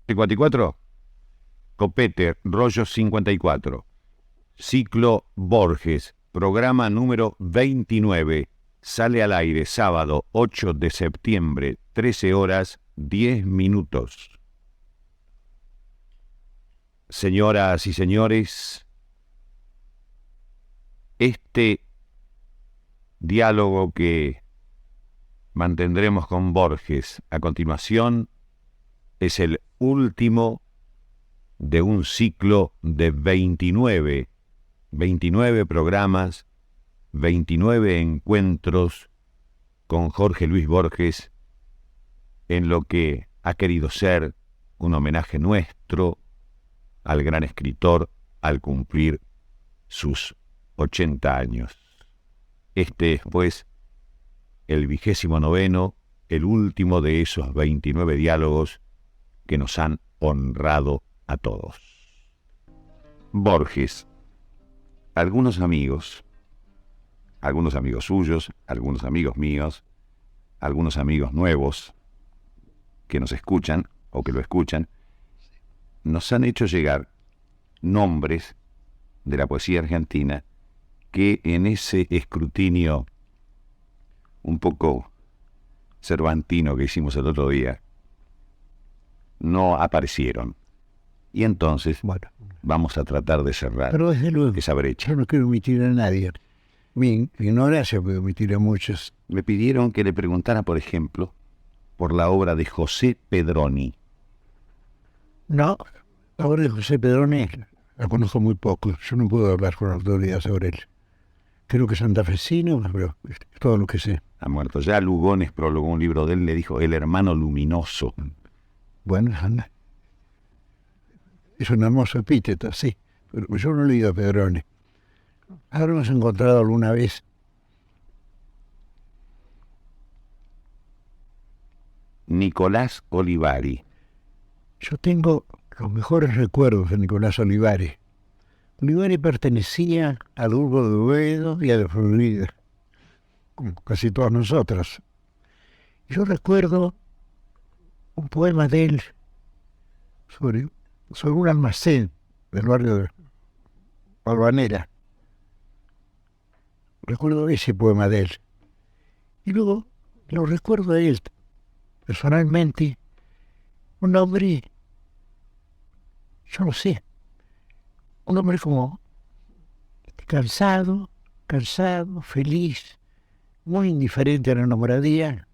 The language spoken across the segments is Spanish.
54, Copete, rollo 54. Ciclo Borges, programa número 29. Sale al aire sábado 8 de septiembre, 13 horas 10 minutos. Señoras y señores, este diálogo que mantendremos con Borges a continuación es el último de un ciclo de 29 programas, 29 encuentros con Jorge Luis Borges en lo que ha querido ser un homenaje nuestro al gran escritor al cumplir sus 80 años. Este es, pues, el 29º, el último de esos 29 diálogos que nos han honrado a todos. Borges. Algunos amigos suyos, algunos amigos míos, algunos amigos nuevos que nos escuchan o que lo escuchan, nos han hecho llegar nombres de la poesía argentina que en ese escrutinio un poco cervantino que hicimos el otro día no aparecieron. Y entonces, bueno, vamos a tratar de cerrar pero desde luego, esa brecha. Yo no quiero omitir a nadie. Mi ignorancia puede omitir a muchos. Me pidieron que le preguntara, por ejemplo, por la obra de José Pedroni. No, la obra de José Pedroni la conozco muy poco. Yo no puedo hablar con autoridad sobre él. Creo que es santafesino, pero es todo lo que sé. Ha muerto ya. Lugones prologó un libro de él, le dijo El hermano luminoso. Bueno, anda. Es un hermoso epíteto, sí. Pero yo no he leído a Pedroni. Habremos encontrado alguna vez. Nicolás Olivari. Yo tengo los mejores recuerdos de Nicolás Olivari. Olivari pertenecía al grupo de Oviedo y a de Florida, como casi todos nosotros. Yo recuerdo un poema de él sobre un almacén del barrio de Balvanera. Recuerdo ese poema de él. Y luego lo recuerdo a él, personalmente, un hombre, yo no sé, un hombre como cansado, feliz, muy indiferente a la enamoradía,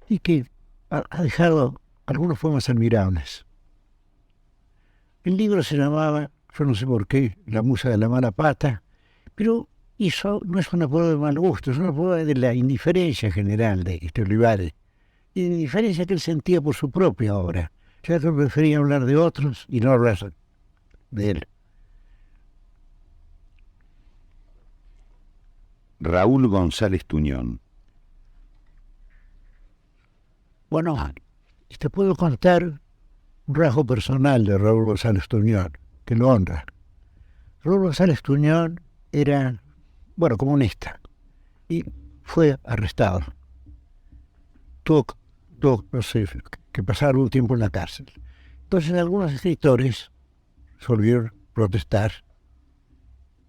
y que ha dejado algunos poemas admirables. El libro se llamaba, yo no sé por qué, La musa de la mala pata, pero eso no es una prueba de mal gusto, es una prueba de la indiferencia general de este Olivari, y de la indiferencia que él sentía por su propia obra, ya que prefería hablar de otros y no hablar de él. Raúl González Tuñón. Bueno, te puedo contar un rasgo personal de Raúl González Tuñón, que lo honra. Raúl González Tuñón era, comunista, y fue arrestado. Tuvo no sé, que pasar un tiempo en la cárcel. Entonces algunos escritores solieron protestar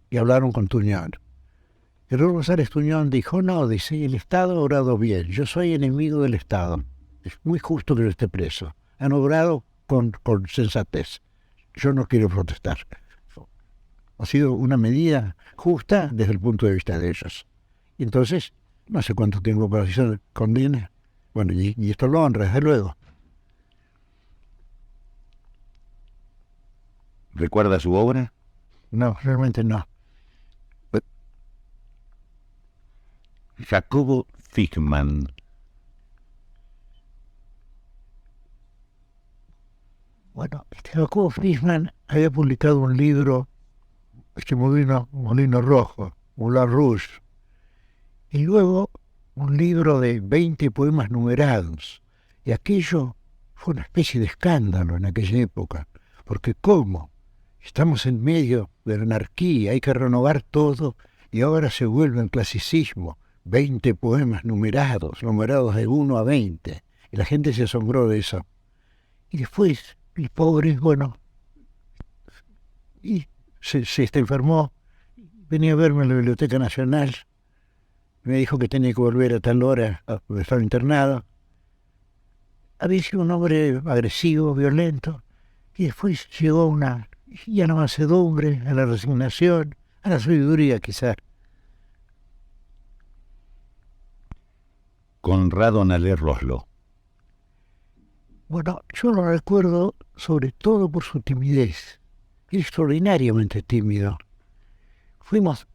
y hablaron con Tuñón. Y Raúl González Tuñón dijo, no, dice, el Estado ha obrado bien, yo soy enemigo del Estado. Es muy justo que yo esté preso. Han obrado con sensatez. Yo no quiero protestar. Ha sido una medida justa desde el punto de vista de ellos. Y entonces, no sé cuánto tiempo para que se condene. Bueno, y esto lo honra, desde luego. ¿Recuerda su obra? No, realmente no. Jacobo Fichmann. Bueno, Jacobo Fichmann había publicado un libro, Molino Rojo, Moulin Rouge, y luego un libro de 20 poemas numerados. Y aquello fue una especie de escándalo en aquella época, porque ¿cómo? Estamos en medio de la anarquía, hay que renovar todo, y ahora se vuelve el clasicismo, 20 poemas numerados de 1 a 20, y la gente se asombró de eso. Y después el pobre, bueno, y se enfermó, venía a verme a la Biblioteca Nacional, me dijo que tenía que volver a tal hora, porque estaba internado. Había sido un hombre agresivo, violento, y después llegó una ya no mansedumbre, a la resignación, a la sabiduría quizás. Conrado Naler Roslo. Bueno, yo lo recuerdo sobre todo por su timidez. Era extraordinariamente tímido. Fuimos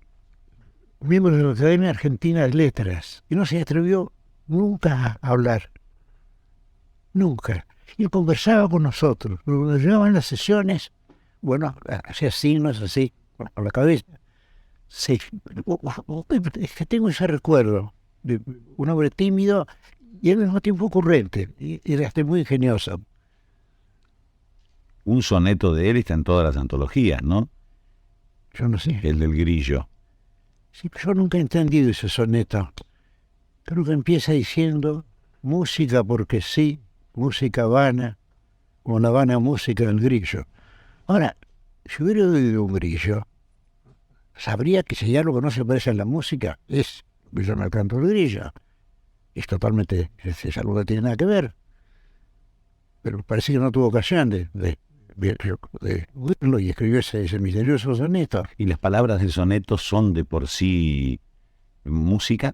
miembros de la Academia Argentina de Letras y no se atrevió nunca a hablar. Nunca. Y él conversaba con nosotros. Cuando llegaban las sesiones, bueno, hacía signos así, con la cabeza. Sí. Es que tengo ese recuerdo de un hombre tímido y al mismo tiempo ocurrente. Y era muy ingenioso. Un soneto de él está en todas las antologías, ¿no? Yo no sé. El del Grillo. Sí, pero yo nunca he entendido ese soneto. Creo que empieza diciendo música porque sí, música vana, como la vana música del Grillo. Ahora, si hubiera oído un Grillo, sabría que si hay algo que no se parece a la música, es yo no canto el Grillo. Es totalmente, es algo que no tiene nada que ver. Pero parece que no tuvo ocasión de oírlo y escribió ese misterioso soneto. ¿Y las palabras del soneto son de por sí música?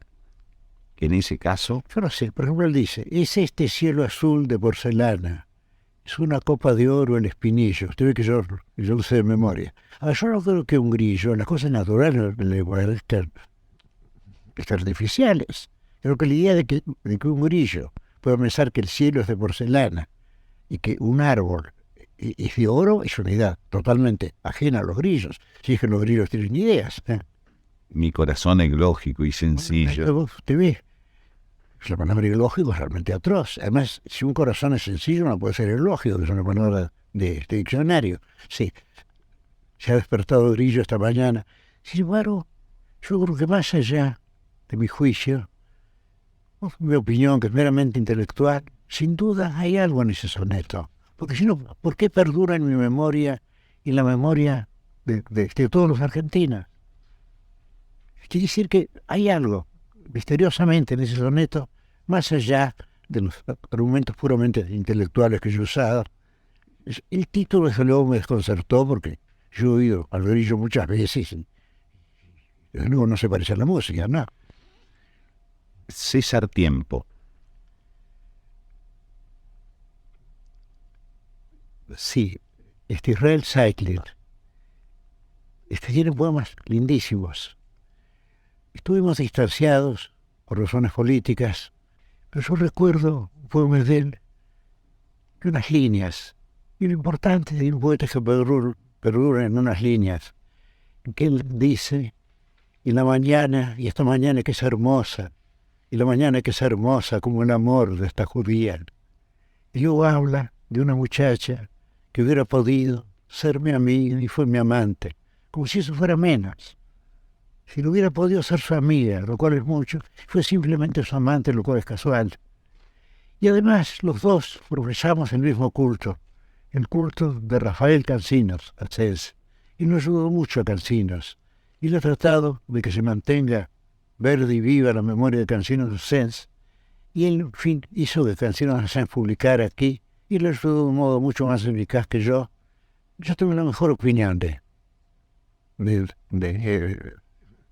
En ese caso, Yo no sé, por ejemplo, él dice, es este cielo azul de porcelana, es una copa de oro el espinillo. Usted ve que yo lo sé de memoria. Ahora, yo no creo que un grillo, las cosas naturales le parezcan artificiales. Creo que la idea de que un grillo pueda pensar que el cielo es de porcelana y que un árbol es de oro es una idea totalmente ajena a los grillos. Si es que los grillos tienen ideas. mi corazón es lógico y sencillo. Usted ve, la palabra ilógico es realmente atroz. Además, si un corazón es sencillo, no puede ser ilógico, que es una palabra de este diccionario. Sí, se ha despertado el grillo esta mañana. Sin embargo, yo creo que más allá de mi juicio, mi opinión, que es meramente intelectual, sin duda hay algo en ese soneto. Porque si no, ¿por qué perdura en mi memoria y en la memoria de todos los argentinos? Quiere decir que hay algo, misteriosamente, en ese soneto, más allá de los argumentos puramente intelectuales que yo he usado. El título, desde luego, me desconcertó porque yo he oído al Grillo muchas veces y desde luego no se parece a la música, ¿no? César Tiempo. Sí, Israel Seidler. Tiene poemas lindísimos. Estuvimos distanciados por razones políticas, pero yo recuerdo un poema de él, de unas líneas, y lo importante de un poeta que perdura en unas líneas, en que él dice, y la mañana, y esta mañana que es hermosa, y la mañana que es hermosa como el amor de esta judía. Y luego habla de una muchacha que hubiera podido ser mi amiga y fue mi amante, como si eso fuera menos. Si no hubiera podido ser su amiga, lo cual es mucho, fue simplemente su amante, lo cual es casual. Y además los dos profesamos el mismo culto, el culto de Rafael Cansinos, Ascens, y nos ayudó mucho a Cansinos. Y le he tratado de que se mantenga verde y viva la memoria de Cansinos Ascens, y él, en fin, hizo que Cansinos Ascens publicara aquí, y le ayudó de un modo mucho más eficaz que yo. Yo tengo la mejor opinión de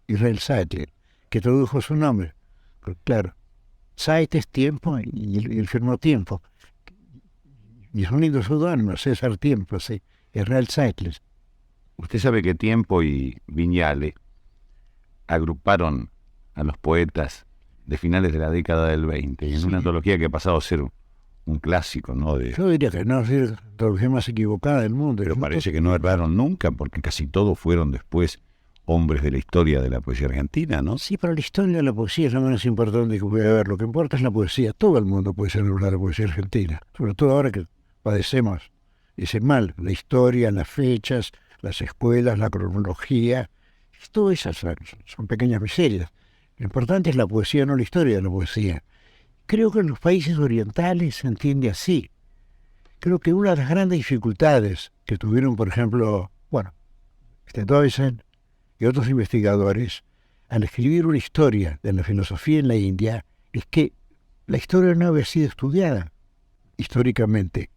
Israel Seidler, que tradujo su nombre. Porque, claro, Zeit es tiempo y él firmó tiempo. Y es un lindo seudónimo, César Tiempo, sí, Israel Seidler. Usted sabe que Tiempo y Viñale agruparon a los poetas de finales de la década del 20 en una antología que ha pasado a ser un clásico, ¿no? Yo diría que no, es la antología más equivocada del mundo. Pero parece que no erraron nunca, porque casi todos fueron después hombres de la historia de la poesía argentina, ¿no? Sí, pero la historia de la poesía es lo menos importante que puede haber. Lo que importa es la poesía. Todo el mundo puede ser hablar de la poesía argentina. Sobre todo ahora que padecemos ese mal. La historia, las fechas, las escuelas, la cronología. Todo esas son pequeñas miserias. Lo importante es la poesía, no la historia de la poesía. Creo que en los países orientales se entiende así. creo que una de las grandes dificultades que tuvieron, por ejemplo, Doysen y otros investigadores al escribir una historia de la filosofía en la India es que la historia no había sido estudiada históricamente.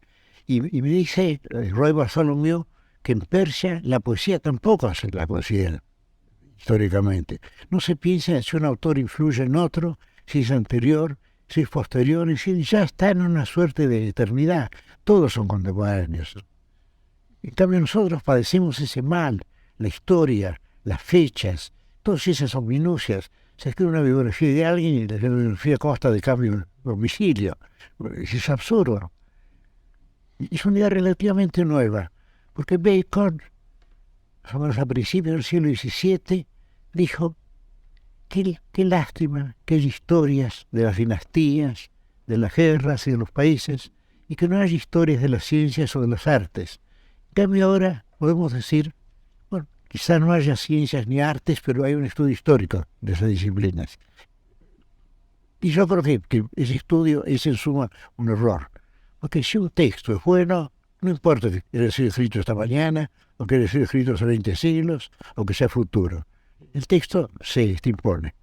Y me dice Roy Bartholomew que en Persia la poesía tampoco hace la poesía históricamente. No se piensa si un autor influye en otro, si es anterior, si es posterior, y si ya está en una suerte de eternidad. Todos son contemporáneos. En cambio nosotros padecemos ese mal, la historia, las fechas, todas esas son minucias. Se escribe una biografía de alguien y la biografía consta de cambio de domicilio. Es absurdo. Es una idea relativamente nueva, porque Bacon, más o menos a principios del siglo XVII, dijo qué lástima que hay historias de las dinastías, de las guerras y de los países, y que no hay historias de las ciencias o de las artes. En cambio ahora podemos decir, quizá no haya ciencias ni artes, pero hay un estudio histórico de esas disciplinas. Y yo creo que ese estudio es en suma un error. Porque si un texto es bueno, no importa que haya sido escrito esta mañana, o que haya sido escrito hace 20 siglos, o que sea futuro. El texto se impone.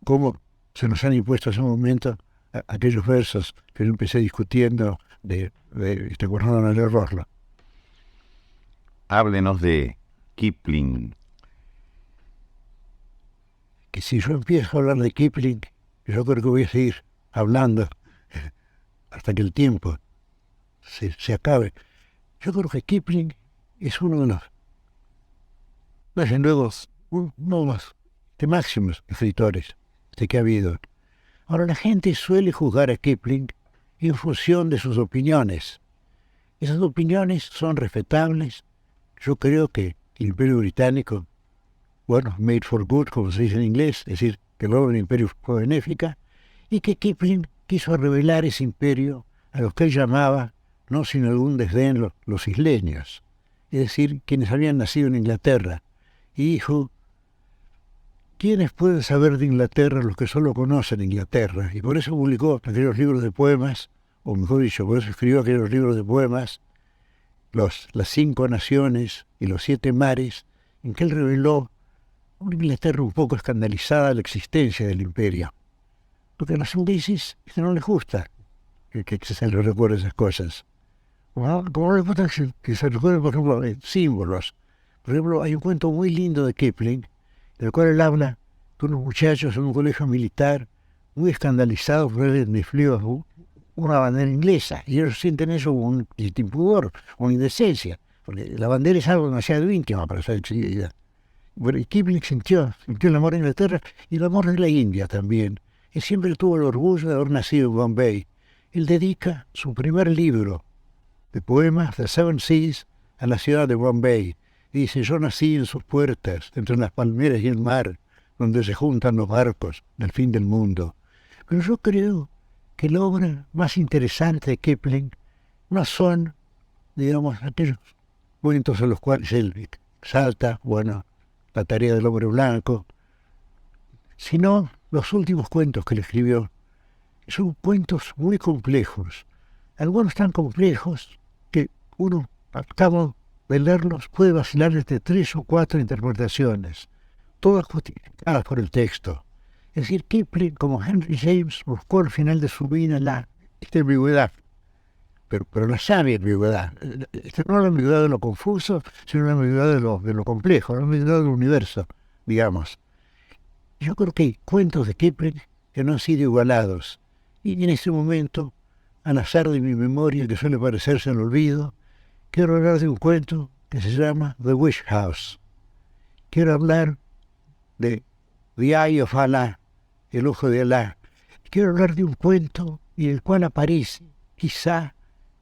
Como se nos han impuesto hace un momento aquellos versos que yo empecé discutiendo de Guardando el error. Háblenos de Kipling. Que si yo empiezo a hablar de Kipling, yo creo que voy a seguir hablando hasta que el tiempo se acabe. Yo creo que Kipling es uno de los, desde luego, uno de los máximos escritores que ha habido. Ahora, la gente suele juzgar a Kipling en función de sus opiniones. Esas opiniones son respetables. Yo creo que el Imperio Británico, made for good, como se dice en inglés, es decir, que la obra del Imperio fue benéfica, y que Kipling quiso revelar ese imperio a los que él llamaba, no sin algún desdén, los isleños, es decir, quienes habían nacido en Inglaterra. Y dijo, ¿quiénes pueden saber de Inglaterra los que solo conocen Inglaterra? Y por eso publicó aquellos libros de poemas, o mejor dicho, por eso escribió aquellos libros de poemas, las 5 naciones y los 7 mares, en que él reveló una Inglaterra un poco escandalizada de la existencia del imperio. Porque a los ingleses no les gusta que se les recuerde esas cosas. Como les gusta que se recuerden, por ejemplo, símbolos. Por ejemplo, hay un cuento muy lindo de Kipling, del cual él habla de unos muchachos en un colegio militar muy escandalizados por el despliegue una bandera inglesa, y ellos sienten eso como un impudor, una indecencia, porque la bandera es algo demasiado íntimo para ser exhibida. Bueno, y Kipling sintió el amor a Inglaterra y el amor de la India también. Él siempre tuvo el orgullo de haber nacido en Bombay. Él dedica su primer libro de poemas, The Seven Seas, a la ciudad de Bombay. Y dice, yo nací en sus puertas, entre las palmeras y el mar, donde se juntan los barcos del fin del mundo. Pero yo creo que la obra más interesante de Kipling no son, digamos, aquellos cuentos en los cuales él salta, la tarea del hombre blanco, sino los últimos cuentos que él escribió. Son cuentos muy complejos, algunos tan complejos que uno, al cabo de leerlos, puede vacilar entre 3 o 4 interpretaciones, todas justificadas por el texto. Es decir, Kipling, como Henry James, buscó al final de su vida esta ambigüedad, pero la sabia ambigüedad. No la ambigüedad de lo confuso, sino la ambigüedad de lo complejo, la ambigüedad del universo, digamos. Yo creo que hay cuentos de Kipling que no han sido igualados, y en ese momento, al azar de mi memoria, que suele parecerse al olvido, quiero hablar de un cuento que se llama The Wish House. Quiero hablar de The Eye of Allah, el ojo de Alá. Quiero hablar de un cuento en el cual aparece, quizá,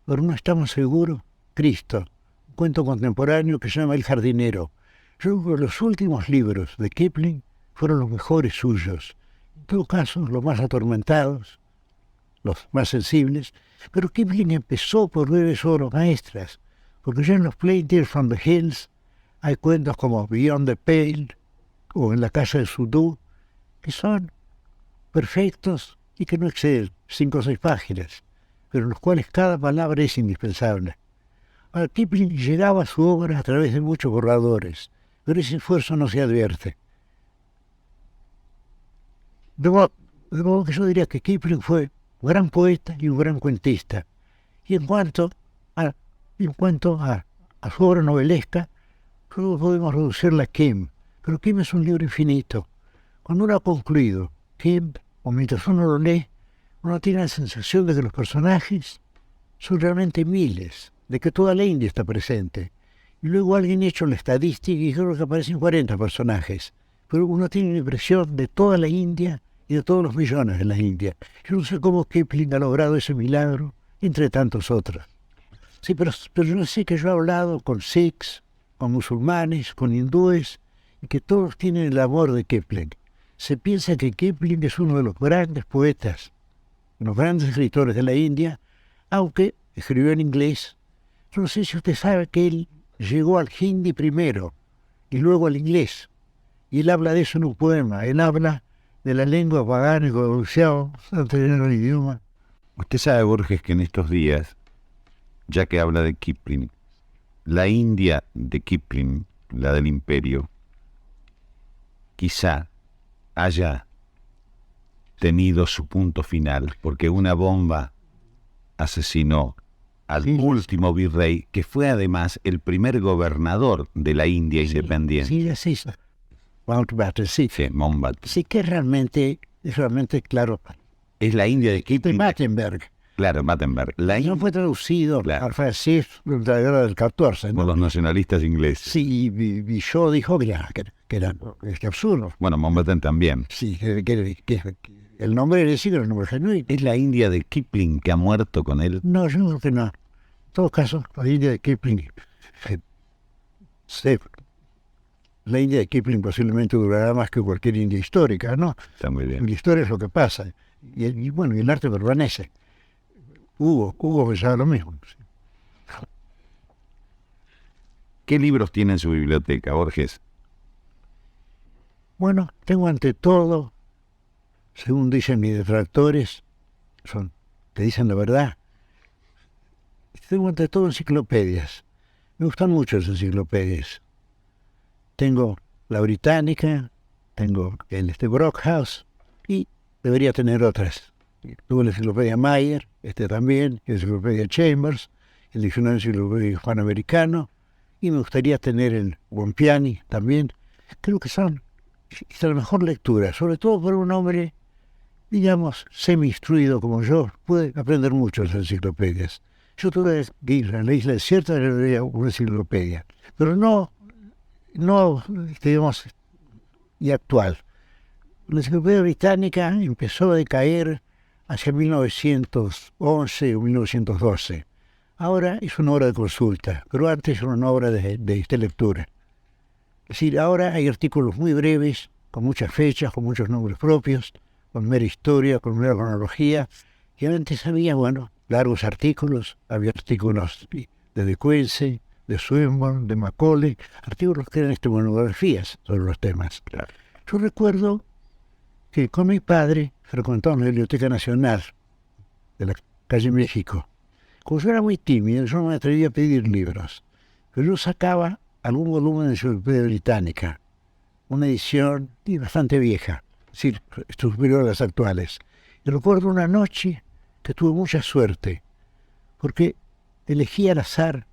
pero no estamos seguros, Cristo. Un cuento contemporáneo que se llama El jardinero. Yo creo que los últimos libros de Kipling fueron los mejores suyos. En todo caso, los más atormentados, los más sensibles. Pero Kipling empezó por breves obras maestras, porque ya en los Plain Tales from the Hills hay cuentos como Beyond the Pale o En la casa de Sudú, que son perfectos y que no exceden 5 o 6 páginas. pero en los cuales cada palabra es indispensable. Ahora, Kipling llegaba a su obra a través de muchos borradores, pero ese esfuerzo no se advierte. De modo que yo diría que Kipling fue un gran poeta y un gran cuentista. Y en cuanto a su obra novelesca, solo podemos reducirla a Kim. Pero Kim es un libro infinito. Cuando uno ha concluido Kim, o mientras uno lo lee, uno tiene la sensación de que los personajes son realmente miles, de que toda la India está presente. Y luego alguien ha hecho la estadística y creo que aparecen 40 personajes. Pero uno tiene la impresión de toda la India y de todos los millones de la India. Yo no sé cómo Kipling ha logrado ese milagro, entre tantos otros. Sí, pero yo sé que yo he hablado con sikhs, con musulmanes, con hindúes, y que todos tienen el amor de Kipling. Se piensa que Kipling es uno de los grandes poetas, los grandes escritores de la India, aunque escribió en inglés. Yo no sé si usted sabe que él llegó al hindi primero y luego al inglés. Y él habla de eso en un poema. Él habla de la lengua pagana y evolución antes de el idioma. Usted sabe, Borges, que en estos días, ya que habla de Kipling, la India de Kipling, la del imperio, quizá haya tenido su punto final, porque una bomba asesinó al último virrey, que fue además el primer gobernador de la India independiente. Sí, así es. Mountbatten, sí. Sí, Mountbatten. Sí, que es realmente claro. Es la India de Kipling. De Battenberg. Claro, Battenberg. No fue traducido al francés durante la guerra del 14, ¿no? Por los nacionalistas ingleses. Sí, y yo dijo que era absurdo. Bueno, Mountbatten también. Sí, que el nombre era decir el nombre genuino. ¿Es la India de Kipling que ha muerto con él? No, yo creo que no. En todo caso, la India de Kipling... la India de Kipling posiblemente durará más que cualquier India histórica, ¿no? Está muy bien. La historia es lo que pasa. Y el arte permanece. Hugo pensaba lo mismo. ¿Qué libros tiene en su biblioteca, Borges? Bueno, tengo ante todo, según dicen mis detractores, que dicen la verdad, tengo ante todo enciclopedias. Me gustan mucho las enciclopedias. Tengo la británica, tengo el Brockhaus y debería tener otras. Tuve la enciclopedia Mayer, también, la enciclopedia Chambers, el diccionario enciclopédico hispanoamericano, y me gustaría tener el Bompiani también. Creo que son la mejor lectura, sobre todo para un hombre, digamos, semi-instruido como yo, puede aprender mucho de las enciclopedias. Yo tuve que ir a la isla desierta y leía una enciclopedia, pero no, digamos, y actual. La enciclopedia británica empezó a decaer hacia 1911 o 1912. Ahora es una obra de consulta, pero antes era una obra de lectura. Es decir, ahora hay artículos muy breves, con muchas fechas, con muchos nombres propios, con mera historia, con mera cronología, y antes había, largos artículos, había artículos de De Quincy, de Swinburne, de Macaulay, artículos que eran monografías sobre los temas. Claro. Yo recuerdo que con mi padre frecuentaba la Biblioteca Nacional de la calle México. Como yo era muy tímido, yo no me atrevía a pedir libros, pero yo sacaba algún volumen de enciclopedia británica, una edición bastante vieja, es decir, superior a las actuales. Y recuerdo una noche que tuve mucha suerte, porque elegí al azar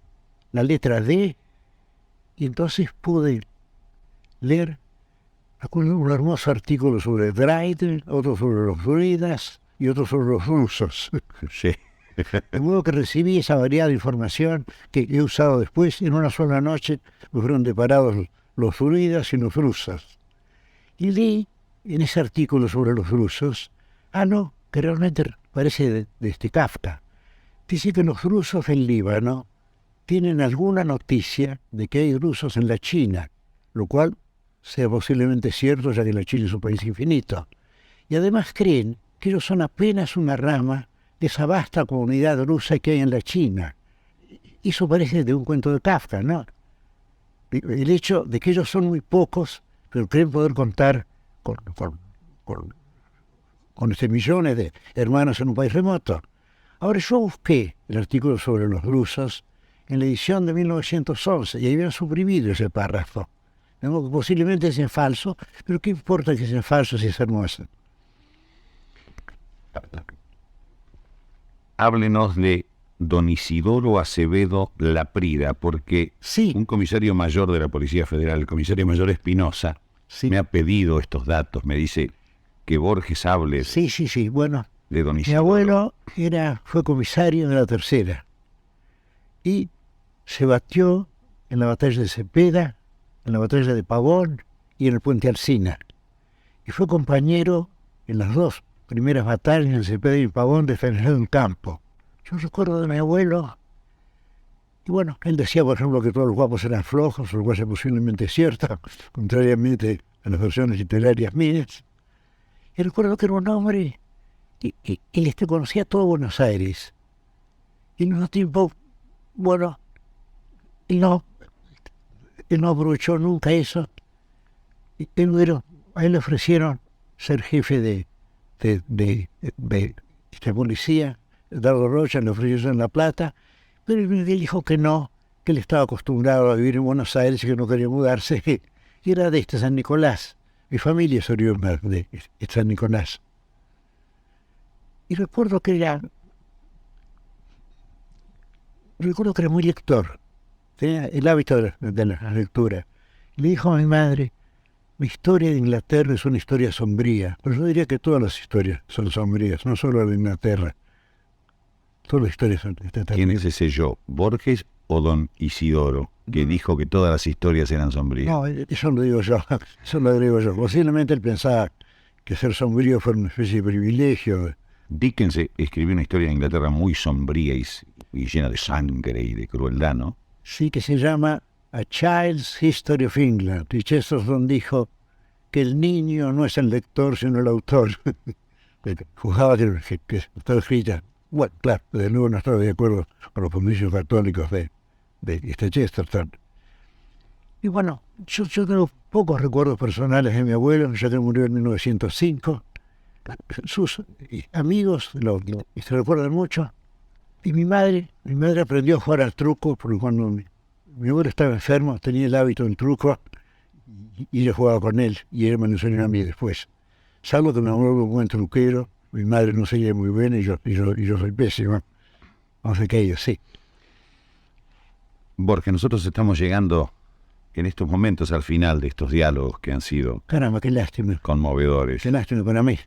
la letra D, y entonces pude leer un hermoso artículo sobre Dryden, otro sobre los druidas y otro sobre los rusos. Sí. De modo que recibí esa variada información que he usado después. En una sola noche me fueron deparados los druidas y los rusos. Y leí en ese artículo sobre los rusos algo que realmente parece de Kafka. Dice que los rusos del Líbano tienen alguna noticia de que hay rusos en la China, lo cual sea posiblemente cierto, ya que la China es un país infinito. Y además creen que ellos son apenas una rama de esa vasta comunidad rusa que hay en la China. Eso parece de un cuento de Kafka, ¿no? El hecho de que ellos son muy pocos, pero creen poder contar con millones de hermanos en un país remoto. Ahora, yo busqué el artículo sobre los drusos en la edición de 1911 y ahí habían suprimido ese párrafo. Digamos que posiblemente es en falso, pero ¿qué importa que sea en falso si es hermoso? Háblenos de don Isidoro Acevedo Laprida, porque Sí. un comisario mayor de la Policía Federal, el comisario mayor Espinosa, Sí. me ha pedido estos datos. Me dice que Borges hable Sí. Bueno, de don mi Isidoro. abuelo fue comisario de la Tercera y se batió en la batalla de Cepeda, en la batalla de Pavón y en el puente Alsina. Y fue compañero en las dos primeras batallas, en Cepeda y en Pavón, de Fernando del Campo. Yo recuerdo de mi abuelo, y bueno, él decía, por ejemplo, que todos los guapos eran flojos, lo cual es posiblemente cierto, contrariamente a las versiones literarias mías. Y recuerdo que era un hombre que él conocía todo Buenos Aires. Y al mismo tiempo, bueno, él no aprovechó nunca eso. A él le ofrecieron ser jefe de policía. Dardo Rocha le ofreció eso en La Plata, pero él dijo que no, que él estaba acostumbrado a vivir en Buenos Aires y que no quería mudarse. Y era de San Nicolás. Mi familia es oriunda de San Nicolás. Y recuerdo que era muy lector. Tenía el hábito de la lectura. Y le dijo a mi madre: mi historia de Inglaterra es una historia sombría, pero yo diría que todas las historias son sombrías, no solo la de Inglaterra. Todas las historias son... ¿Quién es ese yo? ¿Borges o don Isidoro, que dijo que todas las historias eran sombrías? No, eso lo digo yo, eso lo agrego yo. Posiblemente él pensaba que ser sombrío fuera una especie de privilegio. Dickens escribió una historia de Inglaterra muy sombría y llena de sangre y de crueldad, ¿no? Sí, que se llama A Child's History of England. Y Chesterton dijo que el niño no es el lector, sino el autor. Juzgaba que estaba escrita. Bueno, claro, desde luego no estaba de acuerdo con los principios católicos de Chesterton. Y bueno, yo tengo pocos recuerdos personales de mi abuelo, ya que murió en 1905. Sus amigos se recuerdan mucho. Y mi madre aprendió a jugar al truco, porque cuando mi abuelo estaba enfermo, tenía el hábito del truco, y yo jugaba con él, y él me lo enseñó a mí después. Salvo que mi abuelo era un buen truquero, mi madre no seguía muy bien, y yo soy pésimo. No sé qué ellos, sí. Borges, nosotros estamos llegando en estos momentos al final de estos diálogos que han sido... Caramba, qué lástima. Conmovedores. Qué lástima para mí.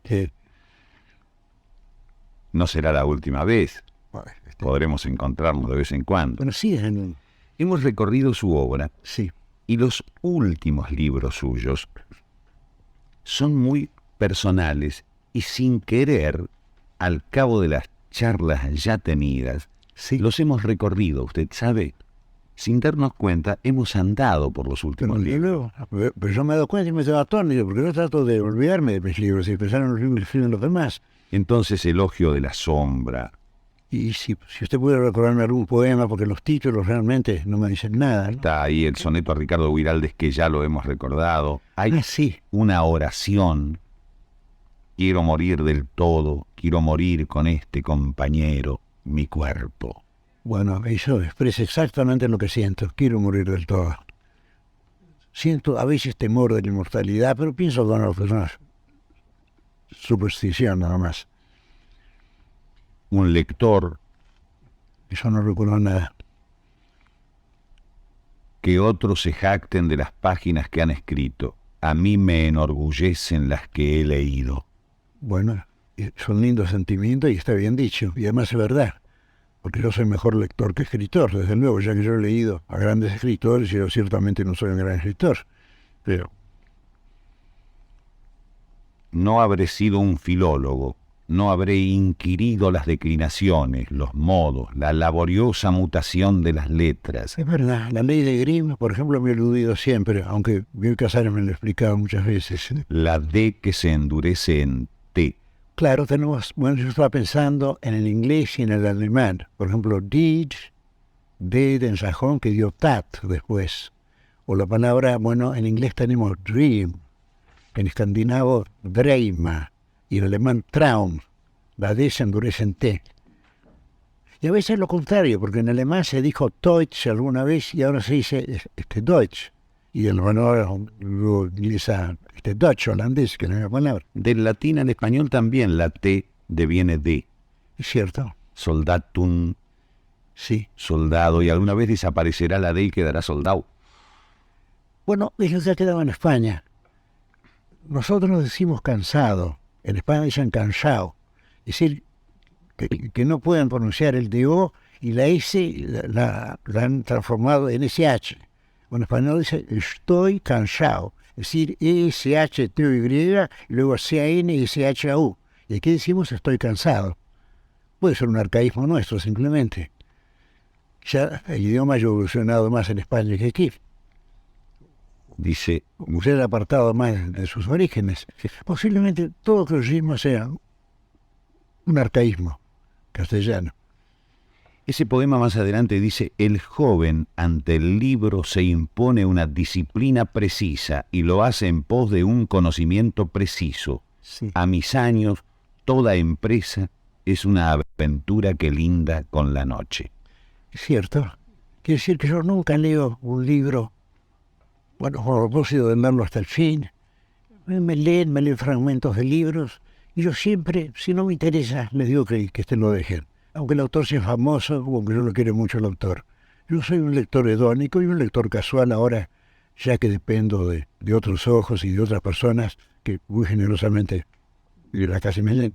No será la última vez. Podremos encontrarnos de vez en cuando. Bueno, sí. Hemos recorrido su obra. Sí. Y los últimos libros suyos son muy personales y sin querer, al cabo de las charlas ya tenidas, Sí. los hemos recorrido, usted sabe. Sin darnos cuenta, hemos andado por los últimos libros. Pero yo me he dado cuenta y me he quedado atónito, porque yo trato de olvidarme de mis libros y pensar en los libros que escriben los demás. Entonces, Elogio de la Sombra. Y si usted puede recordarme algún poema, porque los títulos realmente no me dicen nada, ¿no? Está ahí el soneto a Ricardo Guiraldes, que ya lo hemos recordado. Hay Sí. una oración. Quiero morir del todo, quiero morir con este compañero, mi cuerpo. Bueno, eso expresa exactamente lo que siento. Quiero morir del todo. Siento a veces temor de la inmortalidad, pero pienso que no, es una superstición nada más. Un lector Eso no recuerdo nada. Que otros se jacten de las páginas que han escrito. A mí me enorgullecen las que he leído. Bueno, son lindos sentimientos y está bien dicho. Y además es verdad. Porque yo soy mejor lector que escritor, desde luego, ya que yo he leído a grandes escritores y yo ciertamente no soy un gran escritor. Pero no habré sido un filólogo, no habré inquirido las declinaciones, los modos, la laboriosa mutación de las letras. es verdad, la ley de Grimm, por ejemplo, me he eludido siempre, aunque Bioy Casares me lo ha explicado muchas veces. La D que se endurece en T. Claro, bueno, yo estaba pensando en el inglés y en el alemán. Por ejemplo, did en sajón, que dio tat después. O la palabra, bueno, en inglés tenemos dream, en escandinavo dreima, y en alemán traum. La D se endurece en T. Y a veces lo contrario, porque en alemán se dijo Deutsch alguna vez y ahora se dice Deutsch. Y el alemán lo utiliza Deutsch, holandés, que no es la palabra. Del latín al español también la T deviene de. Es cierto. Soldatum, Sí. soldado, y alguna vez desaparecerá la D y quedará soldado. Bueno, eso ya quedaba en España. Nosotros decimos cansado. En España dicen cansado. Es decir, que no pueden pronunciar el DO y la S la han transformado en SH. En español dice estoy cansado. Es decir, ESHTY y luego CAN y SHAU. Y aquí decimos estoy cansado. Puede ser un arcaísmo nuestro simplemente. Ya el idioma ha evolucionado más en España que aquí. Dice, Usted ha apartado más de sus orígenes. Posiblemente todo criollismo sea un arcaísmo castellano. ese poema más adelante dice, el joven ante el libro se impone una disciplina precisa y lo hace en pos de un conocimiento preciso. Sí. A mis años, toda empresa es una aventura que linda con la noche. Es cierto. Quiere decir que yo nunca leo un libro, bueno, con el propósito de leerlo hasta el fin. Me leen fragmentos de libros y yo siempre, si no me interesa, les digo que lo dejen. Aunque el autor sea famoso, o aunque yo lo quiero mucho el autor. Yo soy un lector hedónico y un lector casual ahora, ya que dependo de otros ojos y de otras personas que muy generosamente casi me leen.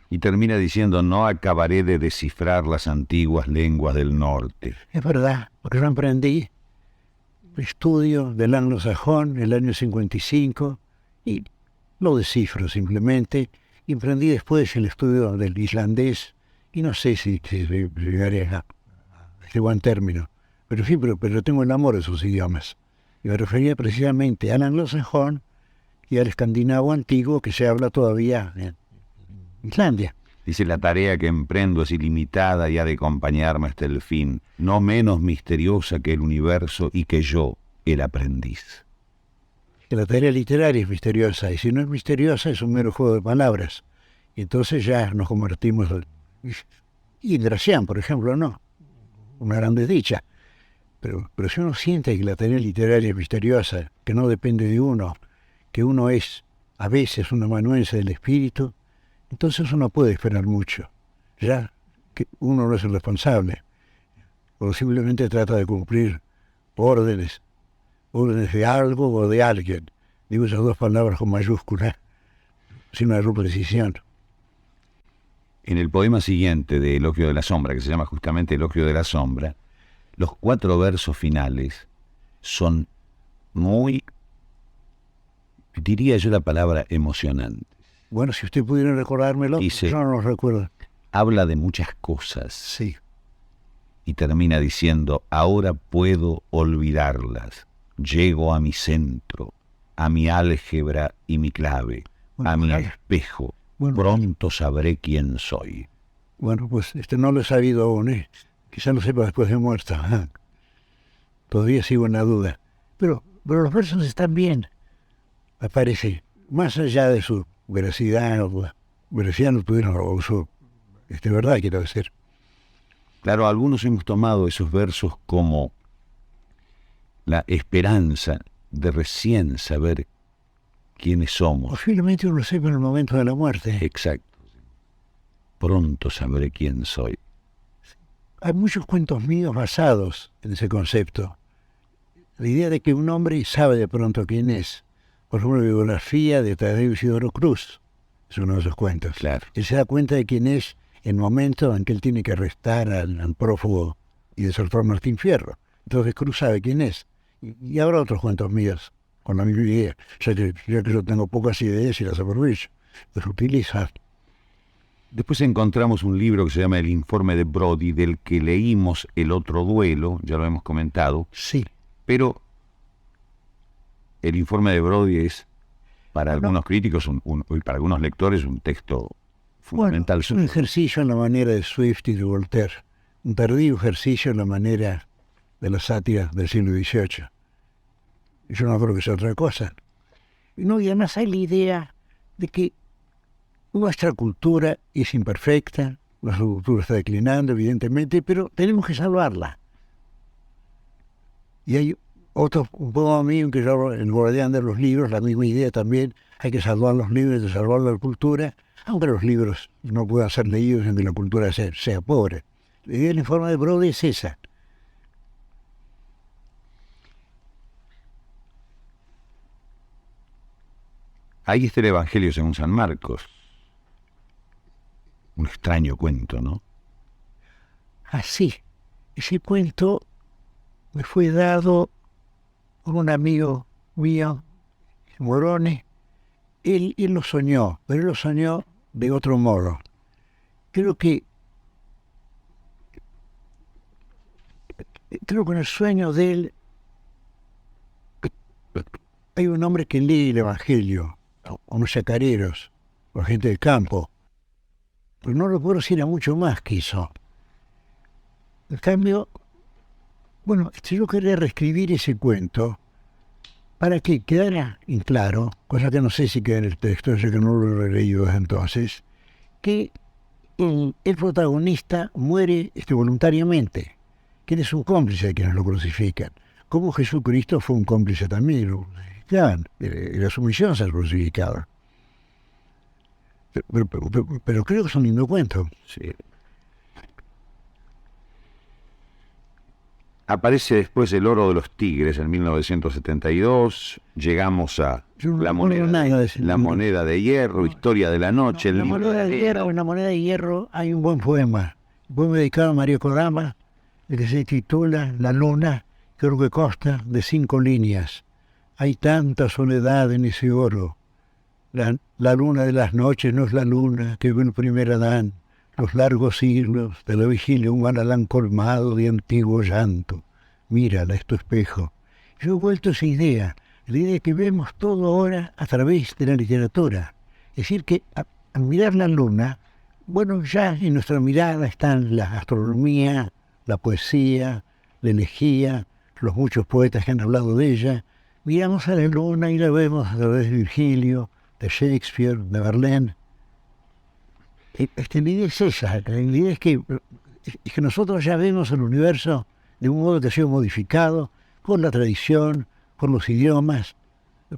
Y termina diciendo, no acabaré de descifrar las antiguas lenguas del norte. Es verdad, porque yo emprendí estudio del anglosajón en el año 55 y lo descifro simplemente. Y emprendí después el estudio del islandés y no sé si llegaré a este buen término. Pero sí, pero tengo el amor de esos idiomas. Y me refería precisamente al anglosajón y al escandinavo antiguo que se habla todavía en Islandia. Dice, la tarea que emprendo es ilimitada y ha de acompañarme hasta el fin, no menos misteriosa que el universo y que yo, el aprendiz. Que la tarea literaria es misteriosa, y si no es misteriosa es un mero juego de palabras. Y entonces ya nos convertimos y Gracián, por ejemplo, no. Una gran desdicha. Pero si uno siente que la tarea literaria es misteriosa, que no depende de uno, que uno es a veces un amanuense del espíritu, entonces uno puede esperar mucho. Ya que uno no es el responsable. O simplemente trata de cumplir órdenes de algo o de alguien. Digo esas dos palabras con mayúscula, sin una precisión. En el poema siguiente de Elogio de la Sombra, que se llama justamente Elogio de la Sombra, los 4 versos finales son muy, diría yo la palabra, emocionantes. Bueno, si usted pudiera recordármelo, Dice, yo no lo recuerdo. Habla de muchas cosas. Sí. Y termina diciendo, ahora puedo olvidarlas. Llego a mi centro, a mi álgebra y mi clave, a mi espejo. Pronto sabré quién soy. Bueno, pues no lo he sabido aún, ¿eh? Quizá lo sepa después de muerto. Todavía sigo en la duda. Pero los versos están bien, me parece. Más allá de su veracidad, no tuvieron o su verdad, quiero decir. Claro, algunos hemos tomado esos versos como la esperanza de recién saber quiénes somos. Posiblemente uno lo sepa en el momento de la muerte. Exacto. Pronto sabré quién soy. Hay muchos cuentos míos basados en ese concepto. La idea de que un hombre sabe de pronto quién es. Por ejemplo, la biografía de Tadeo Isidoro Cruz es uno de esos cuentos. Claro. Él se da cuenta de quién es en el momento en que él tiene que arrestar al prófugo y desertor Martín Fierro. Entonces Cruz sabe quién es. Y habrá otros cuentos míos con la misma idea. Ya que yo tengo pocas ideas y las aprovecho, las utilizo. Después encontramos un libro que se llama El Informe de Brody, del que leímos El Otro Duelo, ya lo hemos comentado. Sí. Pero el Informe de Brody es, para algunos críticos y para algunos lectores, un texto fundamental. Bueno, es un ejercicio en la manera de Swift y de Voltaire. Un tardío ejercicio en la manera de las sátiras del siglo XVIII. Yo no creo que sea otra cosa. No, y además hay la idea de que nuestra cultura es imperfecta, la cultura está declinando, evidentemente, pero tenemos que salvarla. Y hay otro, un poco mío que yo hablo, el guardián de los libros, la misma idea también, hay que salvar los libros, hay que salvar la cultura, aunque los libros no puedan ser leídos en que la cultura sea pobre. La idea del informe de Brody es esa. Ahí está el Evangelio según San Marcos. Un extraño cuento, ¿no? Así, ese cuento me fue dado por un amigo mío, Morone. Él lo soñó, pero él lo soñó de otro modo. Creo que en el sueño de él hay un hombre que lee el Evangelio, unos chacareros, o gente del campo, pero no lo puedo decir a mucho más que eso. En cambio, bueno, yo quería reescribir ese cuento para que quedara en claro, cosa que no sé si queda en el texto, ya que no lo he leído desde entonces, que el protagonista muere voluntariamente, que él es un cómplice de quienes lo crucifican, como Jesucristo fue un cómplice también, lo crucificaban, era su misión ser crucificado. Pero creo que es un lindo cuento. Sí. Aparece después El oro de los tigres en 1972. Llegamos a la moneda de hierro, Historia de la noche. La moneda de hierro, en la moneda de hierro hay un buen poema. Un poema dedicado a María Kodama, el que se titula La luna, creo que consta de 5 líneas. Hay tanta soledad en ese oro. La luna de las noches no es la luna que vio el primer Adán. Los largos siglos de la vigilia humana la han colmado de antiguo llanto. Mírala, es tu espejo. Yo he vuelto a esa idea, la idea de que vemos todo ahora a través de la literatura. Es decir, que al mirar la luna, bueno, ya en nuestra mirada están la astronomía, la poesía, la elegía, los muchos poetas que han hablado de ella. Miramos a la luna y la vemos a través de Virgilio, de Shakespeare, de Verlaine. La idea es esa, la idea es que nosotros ya vemos el universo de un modo que ha sido modificado por la tradición, por los idiomas,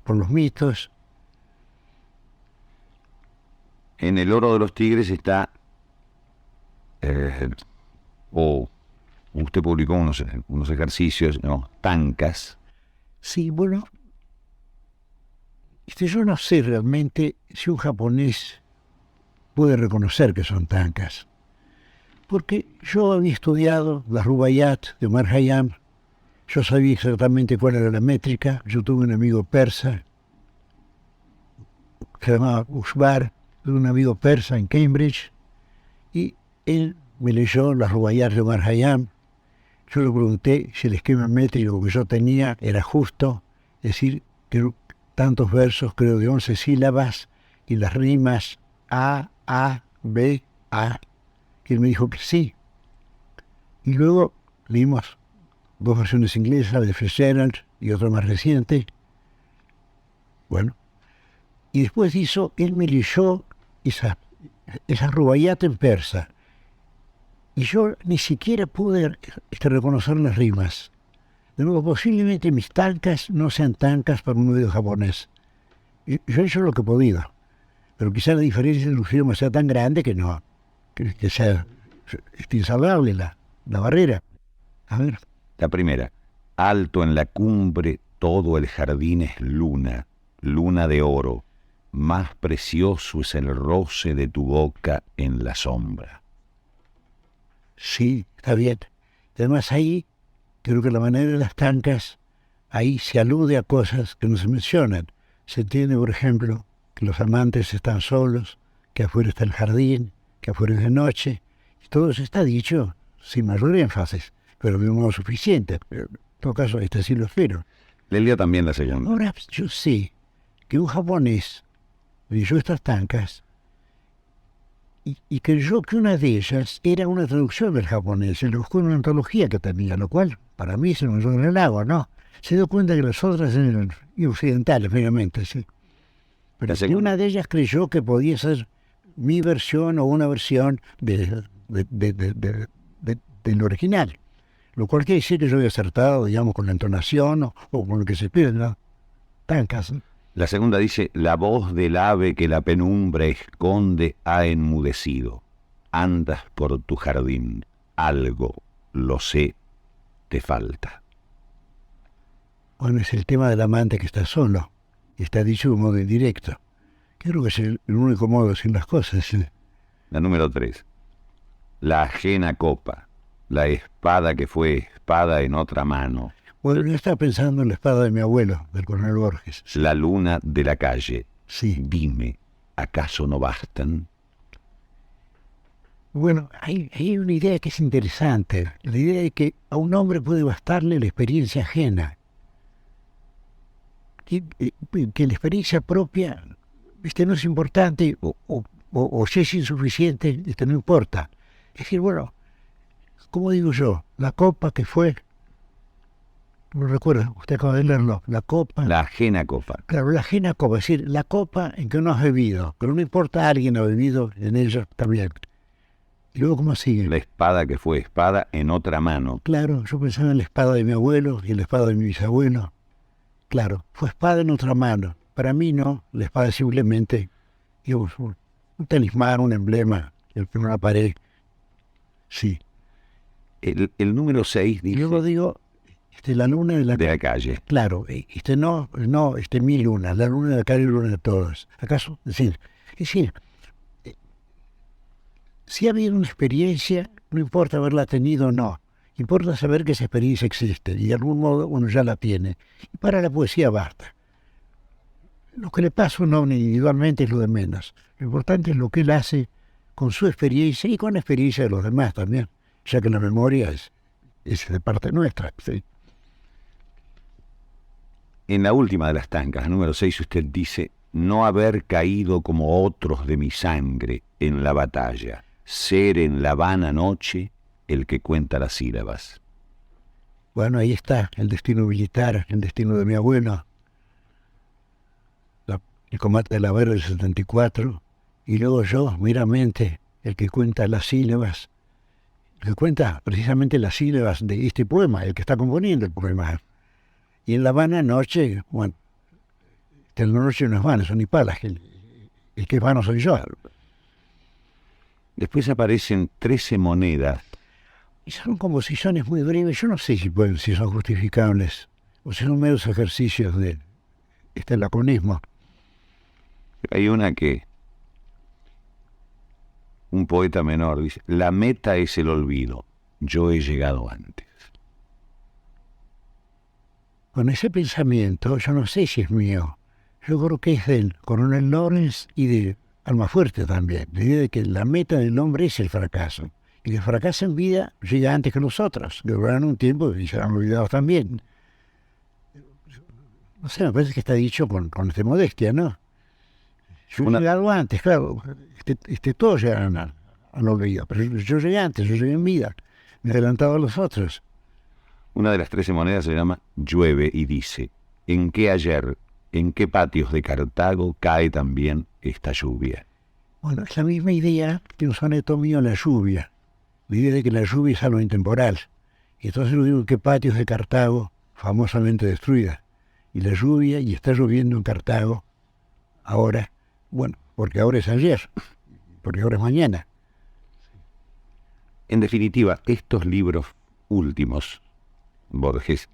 por los mitos. En El oro de los tigres está, usted publicó unos ejercicios, ¿no? Tancas. Sí, bueno, yo no sé realmente si un japonés puede reconocer que son tancas, porque yo había estudiado la Rubaiyat de Omar Khayyam, yo sabía exactamente cuál era la métrica, yo tuve un amigo persa que se llamaba Ushbar, un amigo persa en Cambridge, y él me leyó la Rubaiyat de Omar Khayyam. Yo le pregunté si el esquema métrico que yo tenía era justo, es decir, que tantos versos, creo de 11 sílabas, y las rimas A, B, A, que él me dijo que sí. Y luego leímos 2 versiones inglesas, la de Fitzgerald y otra más reciente. Bueno, y después él me leyó esa Rubaiyat en persa. Y yo ni siquiera pude reconocer las rimas. De nuevo, posiblemente mis tancas no sean tancas para un oído japonés. Yo he hecho lo que he podido. Pero quizá la diferencia de los idiomas sea tan grande que no, que sea insalvable la barrera. A ver. La primera. Alto en la cumbre, todo el jardín es luna, luna de oro. Más precioso es el roce de tu boca en la sombra. Sí, está bien. Además ahí, creo que la manera de las tancas, ahí se alude a cosas que no se mencionan. Se entiende, por ejemplo, que los amantes están solos, que afuera está el jardín, que afuera es de noche, y todo eso está dicho sin mayor énfasis, pero de un modo suficiente. Pero en todo caso, sí lo espero. Le leo también la segunda. Ahora, yo sé que un japonés leyó estas tancas y creyó que una de ellas era una traducción del japonés, se le buscó en una antología que tenía, lo cual para mí se me dio en el agua, ¿no? Se dio cuenta que las otras eran occidentales, obviamente, sí. Pero una de ellas creyó que podía ser mi versión o una versión de del original. Lo cual quiere decir que yo he acertado, digamos, con la entonación o con lo que se pide, ¿no? Tancas. La segunda dice, la voz del ave que la penumbra esconde ha enmudecido. Andas por tu jardín, algo, lo sé, te falta. Bueno, es el tema del amante que está solo, y está dicho de un modo indirecto. Creo que es el único modo de decir las cosas. La número 3, la ajena copa, la espada que fue espada en otra mano. Bueno, yo estaba pensando en la espada de mi abuelo, del coronel Borges. La luna de la calle. Sí. Dime, ¿acaso no bastan? Bueno, hay una idea que es interesante. La idea de que a un hombre puede bastarle la experiencia ajena. Que la experiencia propia, no es importante o si es insuficiente, no importa. Es decir, bueno, como digo yo, la copa que fue, no recuerdo, usted acaba de leerlo, la copa. La ajena copa. Claro, la ajena copa, es decir, la copa en que uno ha bebido, pero no importa, alguien ha bebido en ella también. Y luego, ¿cómo sigue? La espada que fue espada en otra mano. Claro, yo pensaba en la espada de mi abuelo y en la espada de mi bisabuelo. Claro, fue espada en otra mano. Para mí no, la espada es simplemente digamos, un talismán, un emblema, el que una pared. Sí. El número 6 dice... Y luego digo, la luna de la calle. Claro, no, mi luna, la luna de la calle y la luna de todos. ¿Acaso? Es decir, si ha habido una experiencia, no importa haberla tenido o no, importa saber que esa experiencia existe y de algún modo uno ya la tiene. Y para la poesía basta. Lo que le pasa a uno individualmente es lo de menos. Lo importante es lo que él hace con su experiencia y con la experiencia de los demás también, ya que la memoria es de parte nuestra. ¿Sí? En la última de las tancas, la número 6, usted dice, no haber caído como otros de mi sangre en la batalla, ser en la vana noche el que cuenta las sílabas. Bueno, ahí está el destino militar, el destino de mi abuelo, el combate de la guerra del 74, y luego yo, meramente, el que cuenta las sílabas, el que cuenta precisamente las sílabas de este poema, el que está componiendo el poema. Y en la vana noche, bueno, la noche no es vana, son palas, el que es vano soy yo. Después aparecen 13 monedas. Y son composiciones muy breves, yo no sé si son justificables, o si son meros ejercicios de laconismo. Hay una que un poeta menor dice, la meta es el olvido, yo he llegado antes. Con ese pensamiento, yo no sé si es mío, yo creo que es del coronel Lawrence y de Almafuerte también, la idea de que la meta del hombre es el fracaso, y que el fracaso en vida llega antes que nosotros, que durarán un tiempo y serán olvidados también. No sé, me parece que está dicho con modestia, ¿no? Yo he llegado antes, claro, todos llegaron al olvido, pero yo llegué antes, yo llegué en vida, me he adelantado a los otros. Una de las 13 monedas se llama Llueve y dice, ¿en qué ayer, en qué patios de Cartago cae también esta lluvia? Bueno, es la misma idea que un soneto mío, la lluvia, la idea de que la lluvia es algo intemporal. Y entonces lo digo, ¿en qué patios de Cartago famosamente destruida? Y la lluvia, y está lloviendo en Cartago, ahora, bueno, porque ahora es ayer, porque ahora es mañana. En definitiva, estos libros últimos, Borges,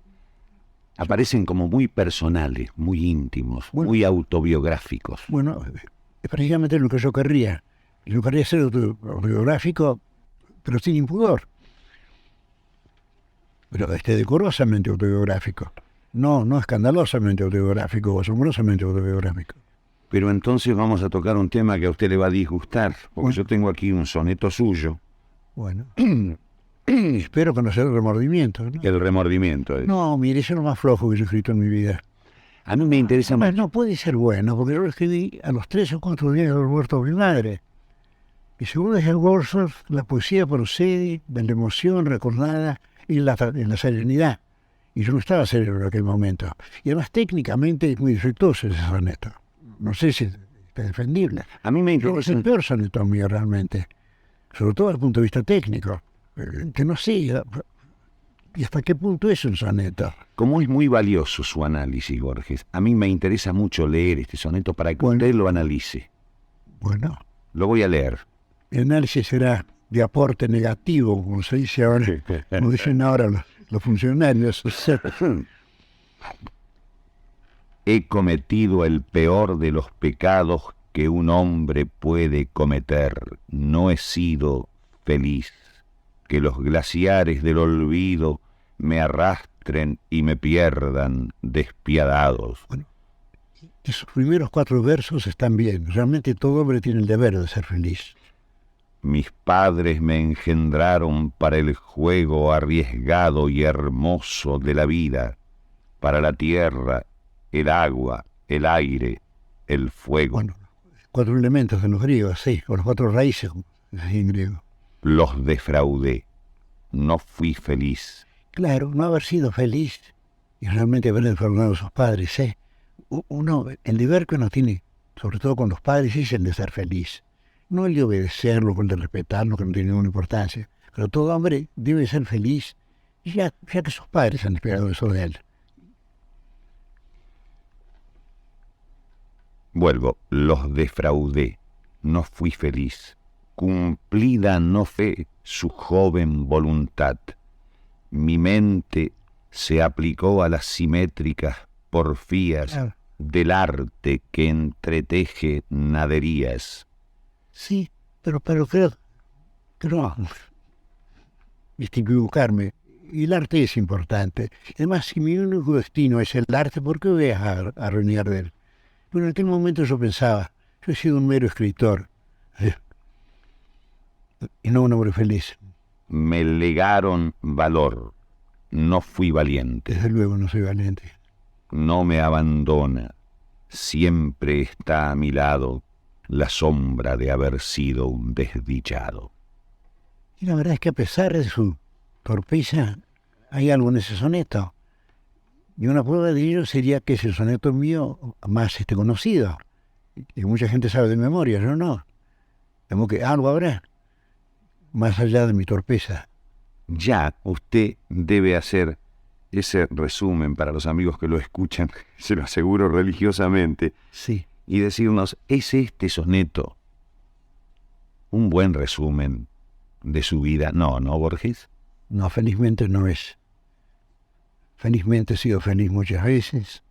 aparecen como muy personales, muy íntimos, bueno, muy autobiográficos. Bueno, es precisamente lo que yo querría. Yo querría ser autobiográfico, pero sin impudor. Pero decorosamente autobiográfico. No escandalosamente autobiográfico o asombrosamente autobiográfico. Pero entonces vamos a tocar un tema que a usted le va a disgustar, porque bueno, yo tengo aquí un soneto suyo. Bueno, espero que no sea el remordimiento, ¿no? El remordimiento. No, mire, eso es lo más flojo que yo he escrito en mi vida. A mí me interesa mucho. No puede ser bueno, porque yo lo escribí a los 3 o 4 días de haber muerto mi madre. Y según decía Wordsworth, la poesía procede de la emoción recordada y en la serenidad. Y yo no estaba sereno en aquel momento. Y además técnicamente es muy defectuoso ese soneto. No sé si es defendible. A mí me interesa. Es el peor soneto mío realmente. sobre todo desde el punto de vista técnico, que no sé, y hasta qué punto es un soneto. Como es muy valioso su análisis, Borges, a mí me interesa mucho leer este soneto para que Bueno. usted lo analice. Bueno, Lo voy a leer. el análisis será de aporte negativo, como se dice ahora, como dicen ahora los funcionarios. He cometido el peor de los pecados que un hombre puede cometer. No he sido feliz. Que los glaciares del olvido me arrastren y me pierdan despiadados. Bueno, esos primeros 4 versos están bien. Realmente todo hombre tiene el deber de ser feliz. Mis padres me engendraron para el juego arriesgado y hermoso de la vida, para la tierra, el agua, el aire, el fuego. Bueno, 4 elementos de los griegos, sí, o los 4 raíces en griego. Los defraudé. No fui feliz. Claro, no haber sido feliz y realmente haber defraudado a sus padres, ¿sí? El deber que uno tiene, sobre todo con los padres, es el de ser feliz. No el de obedecerlo, el de respetarlo, que no tiene ninguna importancia. Pero todo hombre debe ser feliz, ya que sus padres han esperado eso de él. Vuelvo, los defraudé. No fui feliz. Cumplida no fue su joven voluntad. Mi mente se aplicó a las simétricas porfías del arte que entreteje naderías. Sí, pero creo equivocarme. Y el arte es importante. Además, si mi único destino es el arte, ¿por qué voy a renegar de él? Bueno, en aquel momento yo pensaba, yo he sido un mero escritor, y no un hombre feliz. Me legaron valor. No fui valiente. Desde luego no soy valiente. No me abandona. Siempre está a mi lado la sombra de haber sido un desdichado. Y la verdad es que a pesar de su torpeza, hay algo en ese soneto. Y una prueba de ello sería que es el soneto mío más conocido. Y mucha gente sabe de memoria, yo no. Como que algo habrá, más allá de mi torpeza. Ya usted debe hacer ese resumen para los amigos que lo escuchan, se lo aseguro religiosamente, Sí. y decirnos, ¿es este soneto un buen resumen de su vida? No, ¿Borges? No, felizmente no es. Felizmente he sido feliz muchas veces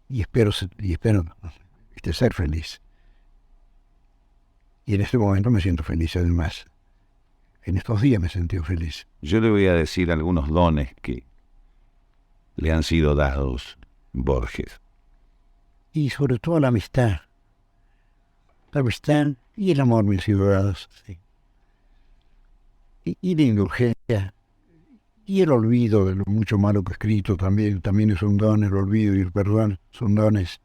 y espero ser feliz. Y en este momento me siento feliz además. En estos días me he sentido feliz. Yo le voy a decir algunos dones que le han sido dados, Borges. Y sobre todo la amistad. La amistad y el amor me han sido dados. Sí. Y la indulgencia. Y el olvido de lo mucho malo que he escrito también es un don. El olvido y el perdón son dones.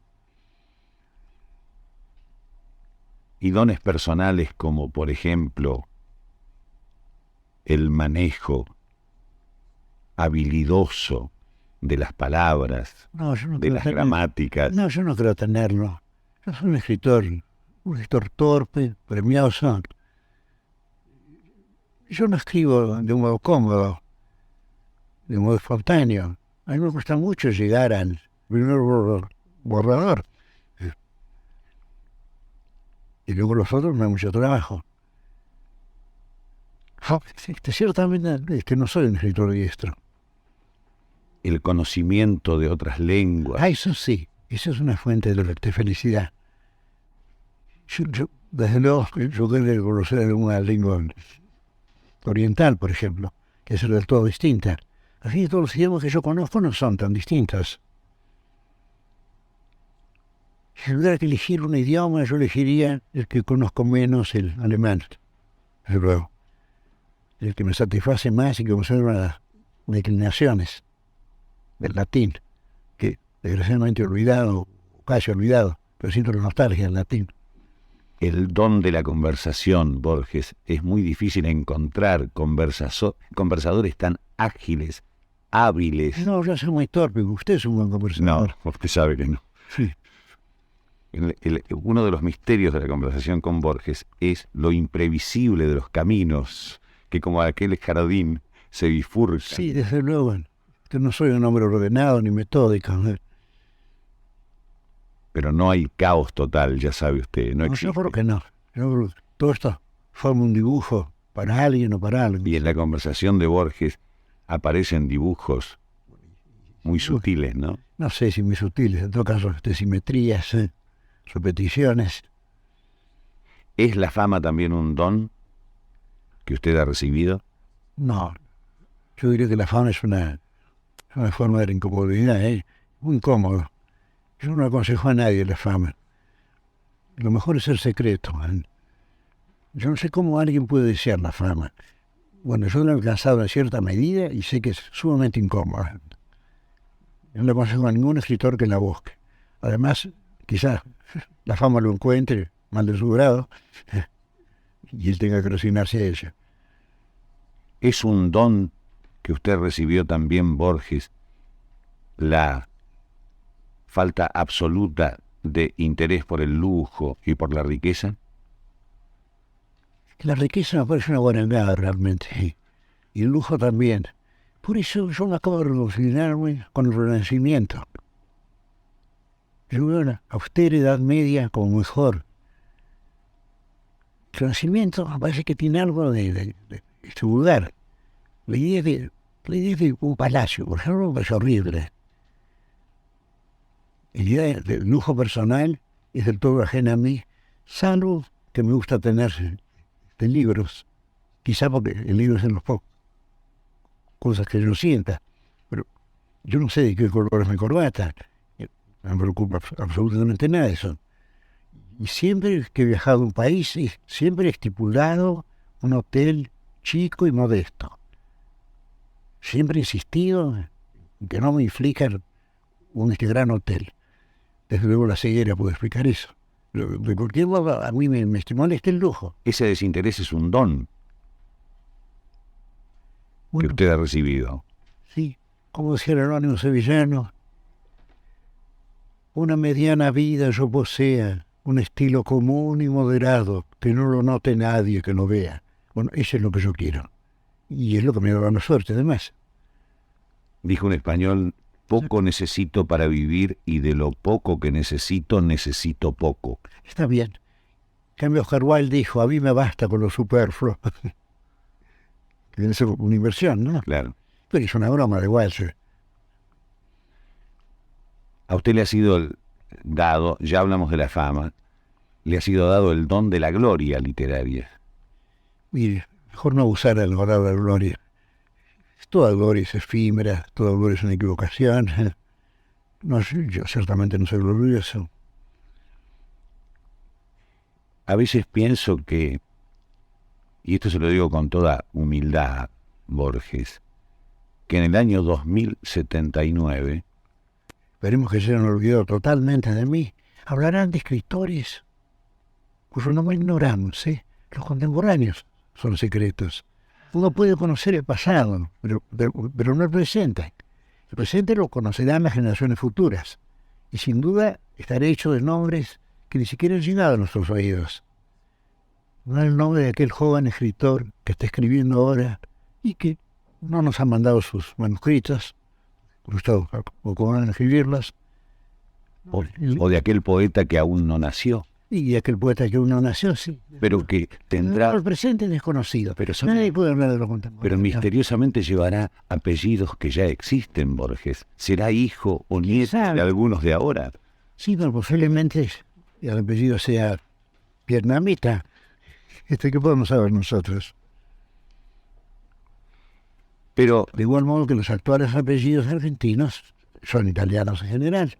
Y dones personales como, por ejemplo, el manejo habilidoso de las palabras, de las gramáticas. No, yo no creo tenerlo. Yo soy un escritor torpe, premioso. Yo no escribo de un modo cómodo, de un modo espontáneo. A mí me cuesta mucho llegar al primer borrador. Y luego los otros me da mucho trabajo. Ciertamente no soy un escritor diestro. El conocimiento de otras lenguas. Eso sí, eso es una fuente de felicidad. Desde luego, yo debo conocer alguna lengua oriental, por ejemplo, que es del todo distinta. Así que todos los idiomas que yo conozco no son tan distintos. Si tuviera que elegir un idioma, yo elegiría el que conozco menos, el alemán. Desde luego. El que me satisface más y que conserva las declinaciones del latín, que desgraciadamente olvidado, casi olvidado, pero siento la nostalgia del latín. El don de la conversación, Borges, es muy difícil encontrar conversadores tan ágiles, hábiles. No, yo soy muy torpe, usted es un buen conversador. No, usted sabe que no. Sí. Uno de los misterios de la conversación con Borges es lo imprevisible de los caminos, que como aquel jardín se bifurcan. Sí, desde luego. Yo no soy un hombre ordenado ni metódico. Pero no hay caos total, ya sabe usted, no existe. Yo creo que no. Yo creo que todo esto forma un dibujo para alguien o para algo. Y en la conversación de Borges aparecen dibujos muy sutiles, ¿no? No sé si muy sutiles, en todo caso, de simetrías, repeticiones. ¿Es la fama también un don que usted ha recibido? No, yo diría que la fama es una forma de la incomodidad, muy incómodo. Yo no aconsejo a nadie la fama. Lo mejor es el secreto. Yo no sé cómo alguien puede desear la fama. Bueno, yo la he alcanzado en cierta medida y sé que es sumamente incómoda. Yo no le aconsejo a ningún escritor que la busque. Además, quizás la fama lo encuentre mal de su grado y él tenga que resignarse a ella. ¿Es un don que usted recibió también, Borges, la falta absoluta de interés por el lujo y por la riqueza? La riqueza me parece una buena idea realmente, y el lujo también. Por eso yo me acabo de reconciliarme con el Renacimiento. Yo veo la austera Edad Media como mejor. El Renacimiento me parece que tiene algo de vulgar. La idea de un palacio, por ejemplo, me parece horrible. La idea del lujo personal es del todo ajena a mí, salvo que me gusta tener de libros, quizá porque el libro es en los pocos cosas que yo sienta, pero yo no sé de qué color es mi corbata, no me preocupa absolutamente nada de eso. Y siempre que he viajado a un país, siempre he estipulado un hotel chico y modesto. Siempre he insistido en que no me inflijan un gran hotel. Desde luego la ceguera puede explicar eso. De cualquier modo, a mí me estimula el lujo. Ese desinterés es un don que usted ha recibido. Sí, como decía el anónimo sevillano, una mediana vida yo posea, un estilo común y moderado, que no lo note nadie que lo vea. Bueno, eso es lo que yo quiero. Y es lo que me da la suerte, además. Dijo un español: poco necesito para vivir y de lo poco que necesito poco. Está bien. En cambio, Oscar Wilde dijo, a mí me basta con lo superfluo. Que debe ser una inversión, ¿no? Claro. Pero es una broma de Wilde. A usted le ha sido dado, ya hablamos de la fama, le ha sido dado el don de la gloria literaria. Mire, mejor no abusar de la palabra gloria. Toda gloria es efímera, toda gloria es una equivocación. No, yo ciertamente no soy glorioso. A veces pienso que, y esto se lo digo con toda humildad, Borges, que en el año 2079... Esperemos que se hayan olvidado totalmente de mí. Hablarán de escritores cuyo nombre ignoramos, ¿eh? Los contemporáneos son secretos. Uno puede conocer el pasado, pero no el presente. El presente lo conocerán las generaciones futuras. Y sin duda estará hecho de nombres que ni siquiera han llegado a nuestros oídos. No el nombre de aquel joven escritor que está escribiendo ahora y que no nos ha mandado sus manuscritos, o cómo van a escribirlas. O de aquel poeta que aún no nació. Y aquel poeta que aún no nació, sí. Pero que tendrá... El presente desconocido. Pero nadie puede hablar de lo contemporáneo. Pero misteriosamente llevará apellidos que ya existen, Borges. ¿Será hijo o nieto de algunos de ahora? Sí, pero posiblemente el apellido sea vietnamita. ¿Qué podemos saber nosotros? Pero de igual modo que los actuales apellidos argentinos son italianos en general.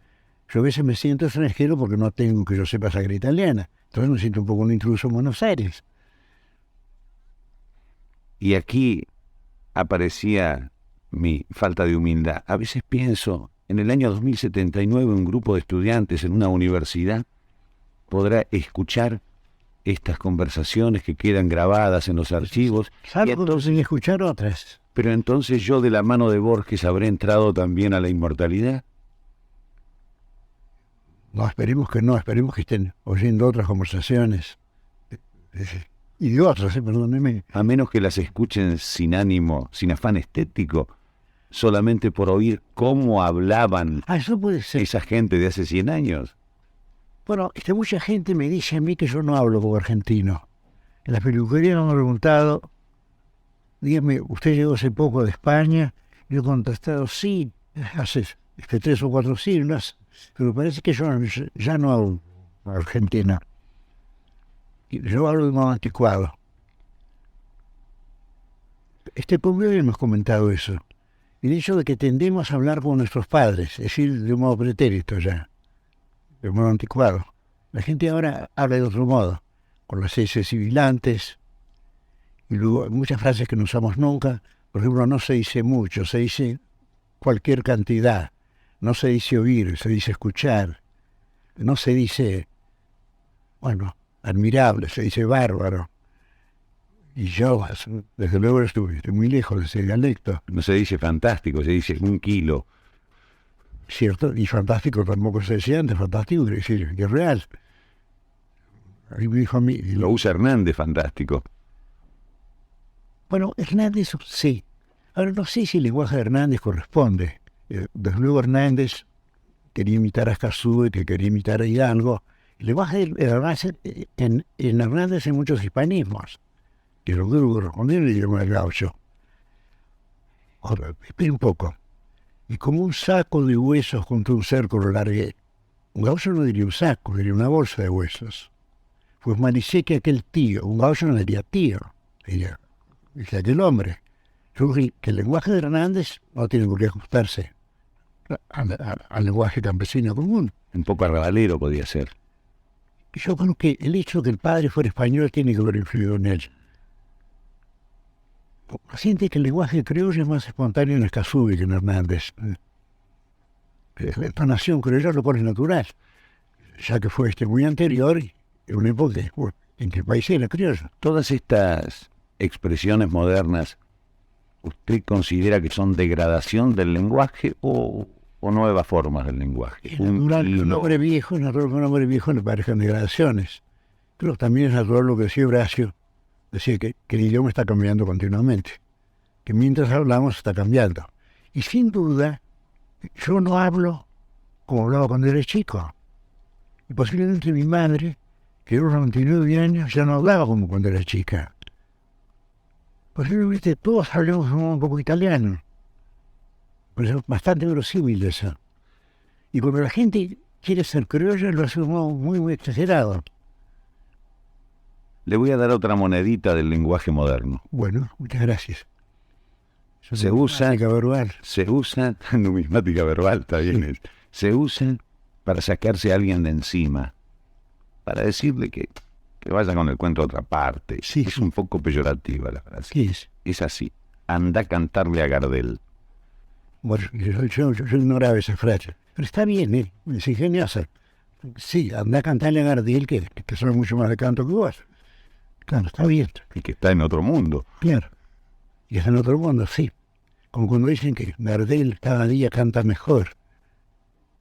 Yo a veces me siento extranjero porque no tengo que yo sepa sangre italiana. Entonces me siento un poco un intruso en Buenos Aires. Y aquí aparecía mi falta de humildad. A veces pienso, en el año 2079 un grupo de estudiantes en una universidad podrá escuchar estas conversaciones que quedan grabadas en los archivos. Y entonces escuchar otras. Pero entonces yo, de la mano de Borges, habré entrado también a la inmortalidad. No, esperemos que estén oyendo otras conversaciones. Idiotas, perdóneme. A menos que las escuchen sin ánimo, sin afán estético, solamente por oír cómo hablaban Eso puede ser. esa gente de hace 100 años. Bueno, mucha gente me dice a mí que yo no hablo como argentino. En la peluquería me han preguntado, dígame, ¿usted llegó hace poco de España? Yo he contestado, sí, hace 3 o 4 siglos, pero parece que yo ya no hablo argentina. Yo hablo de modo anticuado. Primero hemos comentado eso. El hecho de que tendemos a hablar como nuestros padres, es decir, de un modo pretérito ya, de modo anticuado. La gente ahora habla de otro modo, con las S sibilantes, y luego hay muchas frases que no usamos nunca. Por ejemplo, no se dice mucho, se dice cualquier cantidad. No se dice oír, se dice escuchar. No se dice, bueno, admirable, se dice bárbaro. Y yo, desde luego, estoy muy lejos de ese dialecto. No se dice fantástico, se dice 1 kilo. Cierto, y fantástico tampoco se decía antes, fantástico quiere decir que es real. Ahí me dijo a mí. Lo usa Hernández, fantástico. Bueno, Hernández sí. Ahora no sé si el lenguaje de Hernández corresponde. Desde luego Hernández quería imitar a Escazú y que quería imitar a Hidalgo. El lenguaje de Hernández, en Hernández hay muchos hispanismos. Que lo debo corresponder el idioma del gaucho. Ahora, espere un poco. Y como un saco de huesos contra un cerco lo largué. Un gaucho no diría un saco, diría una bolsa de huesos. Pues malicé que aquel tío, un gaucho no diría tío, diría aquel hombre. Yo creo que el lenguaje de Hernández no tiene por qué ajustarse al lenguaje campesino común. Un poco arrabalero podía ser. Yo creo que el hecho de que el padre fuera español tiene que haber influido en él. Siente que el lenguaje criollo es más espontáneo en Escazú que en Hernández. La entonación criolla lo pone natural, ya que fue muy anterior y en una época en que el país era criollo. Todas estas expresiones modernas, ¿usted considera que son degradación del lenguaje o nuevas formas del lenguaje? Es natural que un hombre viejo le parezcan degradaciones. Pero también es natural lo que decía Horacio. Decía que el idioma está cambiando continuamente, que mientras hablamos está cambiando. Y sin duda, yo no hablo como hablaba cuando era chico. Y posiblemente mi madre, que era 99 años, ya no hablaba como cuando era chica. Posiblemente todos hablamos un poco italiano. Pero es bastante verosímil eso. Y cuando la gente quiere ser criolla, lo hace de un modo muy, muy exagerado. Le voy a dar otra monedita del lenguaje moderno. Bueno, muchas gracias. Se usa verbal. Se usa, numismática verbal, está bien. Sí. Se usa para sacarse a alguien de encima, para decirle que vaya con el cuento a otra parte. Sí. Es un poco peyorativa la frase. ¿Qué es? Es así. Anda a cantarle a Gardel. Bueno, yo ignoraba esa frase. Pero está bien, es ingeniosa. Sí, anda a cantarle a Gardel, que sabe mucho más de canto que vos. Claro, está bien. Y que está en otro mundo. Claro. Y está en otro mundo, sí. Como cuando dicen que Gardel cada día canta mejor.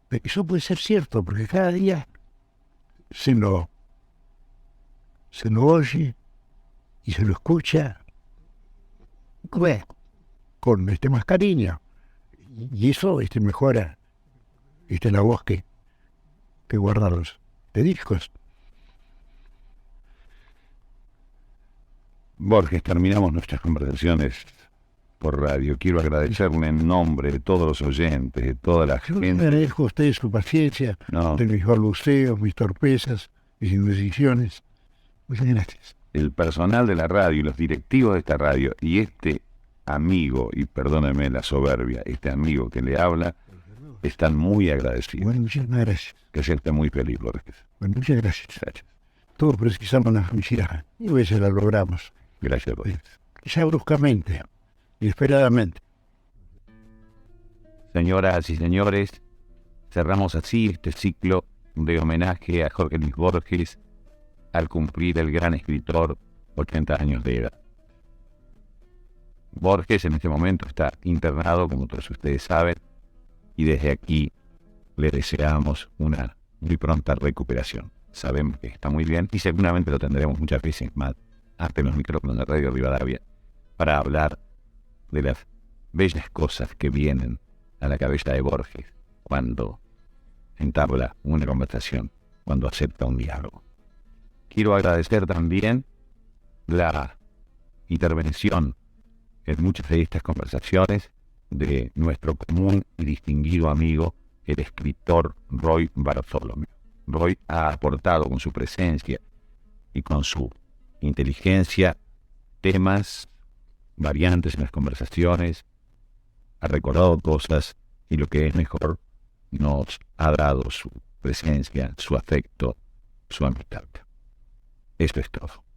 Eso puede ser cierto, porque cada día se lo oye y se lo escucha con más cariño. Y eso mejora la voz que guarda los discos. Borges, terminamos nuestras conversaciones por radio. Quiero agradecerle en nombre de todos los oyentes, de toda la gente. Yo le agradezco a ustedes su paciencia, de mis balbuceos, mis torpezas, mis indecisiones. Muchas gracias. El personal de la radio y los directivos de esta radio y este amigo, y perdóneme la soberbia, este amigo que le habla, están muy agradecidos. Bueno, muchas gracias. Que sea usted muy feliz, Borges. Bueno, muchas gracias. Todos precisamos la felicidad y a veces la logramos. Gracias, Borges. Quizá bruscamente, inesperadamente. Señoras y señores, cerramos así este ciclo de homenaje a Jorge Luis Borges al cumplir el gran escritor 80 años de edad. Borges en este momento está internado, como todos ustedes saben, y desde aquí le deseamos una muy pronta recuperación. Sabemos que está muy bien y seguramente lo tendremos muchas veces más ante los micrófonos de Radio Rivadavia para hablar de las bellas cosas que vienen a la cabeza de Borges cuando entabla una conversación, cuando acepta un diálogo. Quiero agradecer también la intervención en muchas de estas conversaciones de nuestro común y distinguido amigo, el escritor Roy Bartholomew. Roy ha aportado con su presencia y con su inteligencia temas variantes en las conversaciones, ha recordado cosas y lo que es mejor, nos ha dado su presencia, su afecto, su amistad. Esto es todo.